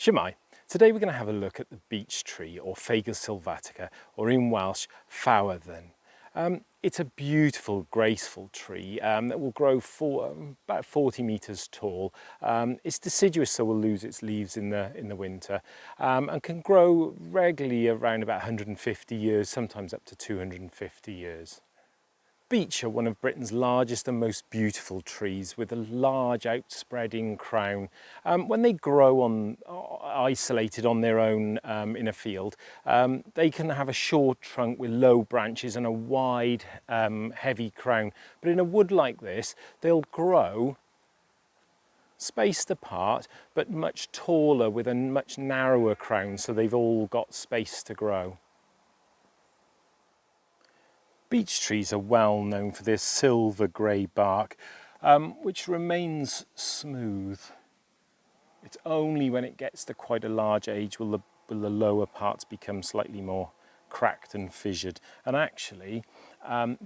Shemai, today we're going to have a look at the beech tree, or Fagus sylvatica, or in Welsh, fawydden. It's a beautiful, graceful tree that will grow about 40 metres tall. It's deciduous, so will lose its leaves in the winter, and can grow regularly around about 150 years, sometimes up to 250 years. Beech are one of Britain's largest and most beautiful trees, with a large outspreading crown. When they grow isolated on their own in a field, they can have a short trunk with low branches and a wide, heavy crown. But in a wood like this, they'll grow spaced apart, but much taller with a much narrower crown, so they've all got space to grow. Beech trees are well known for their silver grey bark, which remains smooth. It's only when it gets to quite a large age will the lower parts become slightly more cracked and fissured. And actually,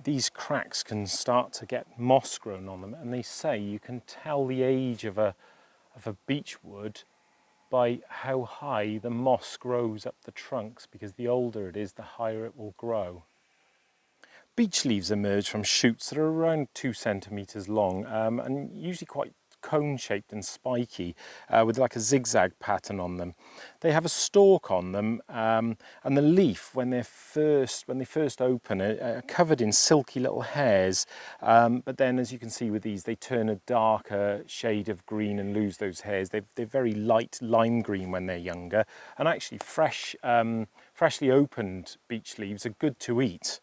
these cracks can start to get moss grown on them. And they say you can tell the age of a beech wood by how high the moss grows up the trunks, because the older it is, the higher it will grow. Beech leaves emerge from shoots that are around 2 centimetres long and usually quite cone-shaped and spiky, with like a zigzag pattern on them. They have a stalk on them, and the leaf, when they first open, are covered in silky little hairs. But then, as you can see with these, they turn a darker shade of green and lose those hairs. They're very light lime green when they're younger, and actually freshly opened beech leaves are good to eat.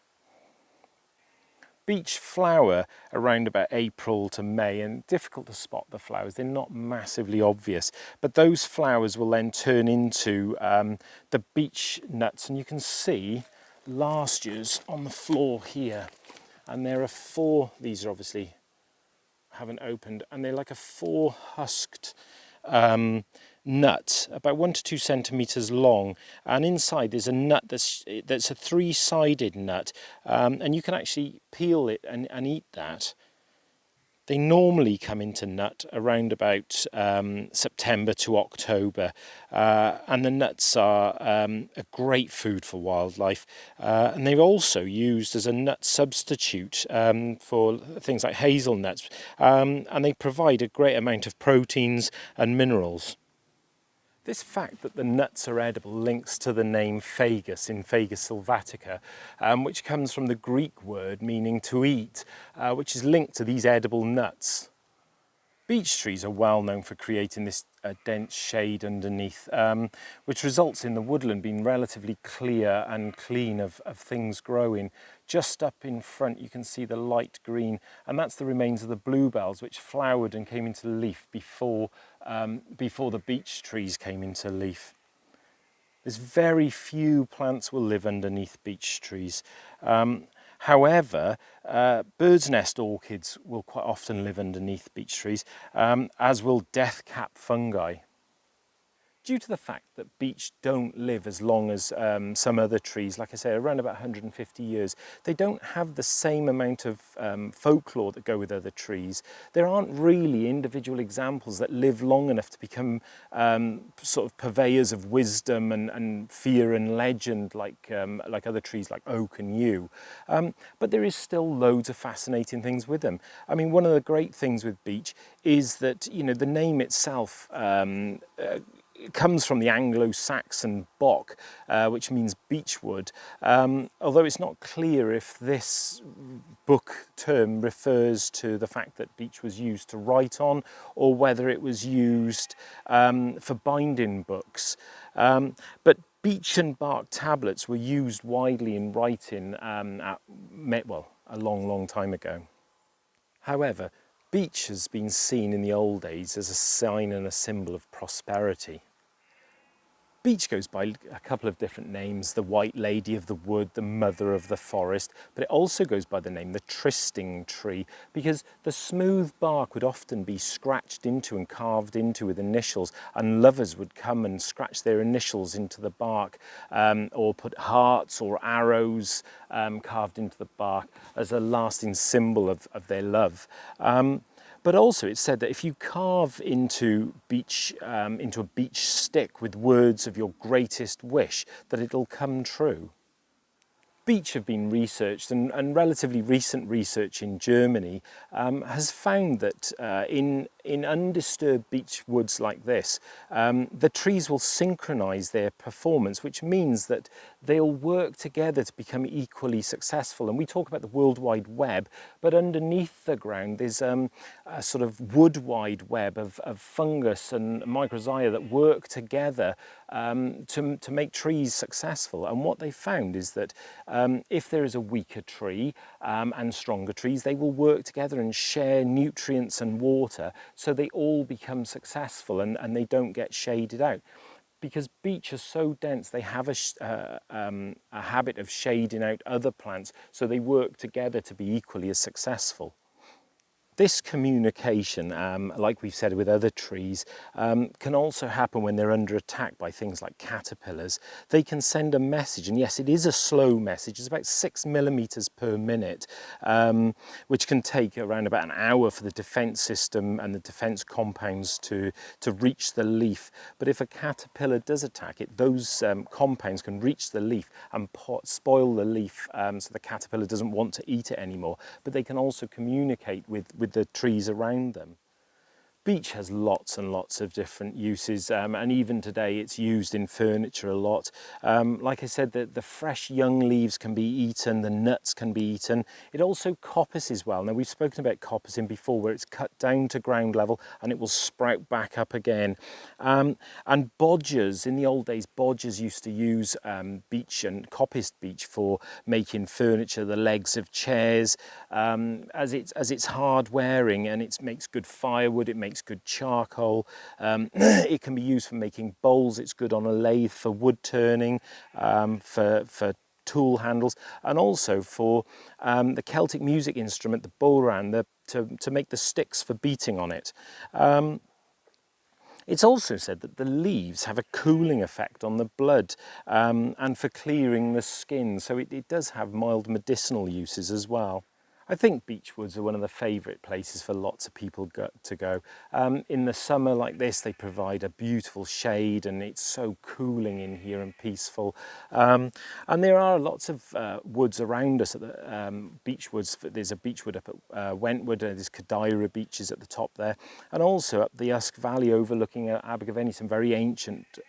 Beech flower around about April to May, and difficult to spot the flowers. They're not massively obvious, but those flowers will then turn into the beech nuts, and you can see last year's on the floor here. And there are 4, these are obviously haven't opened, and they're like a 4-husked nut, about 1 to 2 centimetres long, and inside there's a nut that's a 3-sided nut, and you can actually peel it and eat that. They normally come into nut around about September to October, and the nuts are a great food for wildlife, and they're also used as a nut substitute for things like hazelnuts, and they provide a great amount of proteins and minerals. This fact that the nuts are edible links to the name Fagus in Fagus sylvatica, which comes from the Greek word meaning to eat, which is linked to these edible nuts. Beech trees are well known for creating this dense shade underneath, which results in the woodland being relatively clear and clean of things growing. Just up in front you can see the light green, and that's the remains of the bluebells, which flowered and came into leaf before the beech trees came into leaf. There's very few plants will live underneath beech trees. However, bird's nest orchids will quite often live underneath beech trees, as will death-cap fungi. Due to the fact that beech don't live as long as some other trees, like I say, around about 150 years, they don't have the same amount of folklore that go with other trees. There aren't really individual examples that live long enough to become sort of purveyors of wisdom and fear and legend like other trees like oak and yew. But there is still loads of fascinating things with them. I mean, one of the great things with beech is that, you know, the name itself it comes from the Anglo-Saxon bock, which means beechwood, although it's not clear if this book term refers to the fact that beech was used to write on, or whether it was used for binding books. But beech and bark tablets were used widely in writing a long time ago. However, beech has been seen in the old days as a sign and a symbol of prosperity. Beech goes by a couple of different names: the White Lady of the Wood, the Mother of the Forest, but it also goes by the name the Trysting Tree, because the smooth bark would often be scratched into and carved into with initials, and lovers would come and scratch their initials into the bark, or put hearts or arrows carved into the bark as a lasting symbol of their love. But also it's said that if you carve into a beech stick with words of your greatest wish, that it'll come true. Beech have been researched, and relatively recent research in Germany has found that in undisturbed beech woods like this, the trees will synchronise their performance, which means that they'll work together to become equally successful. And we talk about the World Wide Web, but underneath the ground there's a sort of wood wide web of fungus and microzoa that work together to make trees successful. And what they found is that if there is a weaker tree and stronger trees, they will work together and share nutrients and water so they all become successful and they don't get shaded out. Because beech are so dense, they have a habit of shading out other plants, so they work together to be equally as successful. This communication, like we've said with other trees, can also happen when they're under attack by things like caterpillars. They can send a message, and yes, it is a slow message. It's about 6 millimeters per minute, which can take around about an hour for the defense system and the defense compounds to reach the leaf. But if a caterpillar does attack it, those compounds can reach the leaf and spoil the leaf, so the caterpillar doesn't want to eat it anymore. But they can also communicate with the trees around them. Beech has lots and lots of different uses, and even today it's used in furniture a lot. Like I said, the fresh young leaves can be eaten, the nuts can be eaten. It also coppices well. Now, we've spoken about coppicing before, where it's cut down to ground level and it will sprout back up again. And bodgers, in the old days, bodgers used to use beech and coppiced beech for making furniture, the legs of chairs, as it's hard wearing, and it makes good firewood, it makes good charcoal. It can be used for making bowls. It's good on a lathe for wood turning, for tool handles, and also for the Celtic music instrument, the bodhran, to make the sticks for beating on it. It's also said that the leaves have a cooling effect on the blood, and for clearing the skin, so it does have mild medicinal uses as well. I think beech woods are one of the favourite places for lots of people to go. In the summer like this, they provide a beautiful shade, and it's so cooling in here and peaceful. And there are lots of woods around us, at the beech woods. There's a beech wood up at Wentwood, there's Kadaira beeches at the top there, and also up the Usk Valley overlooking Abergavenny, some very ancient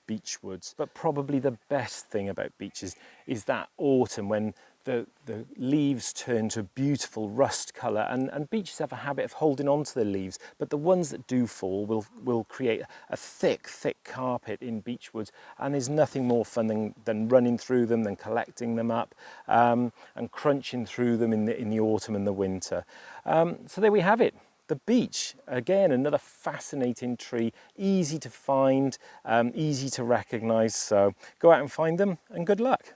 beech woods. But probably the best thing about beeches is that autumn when the leaves turn to a beautiful rust colour, and beeches have a habit of holding on to the leaves, but the ones that do fall will create a thick carpet in beech woods, and there's nothing more fun than running through them, than collecting them up, and crunching through them in the autumn and the winter. So there we have it. The beech, again, another fascinating tree, easy to find, easy to recognise, so go out and find them, and good luck.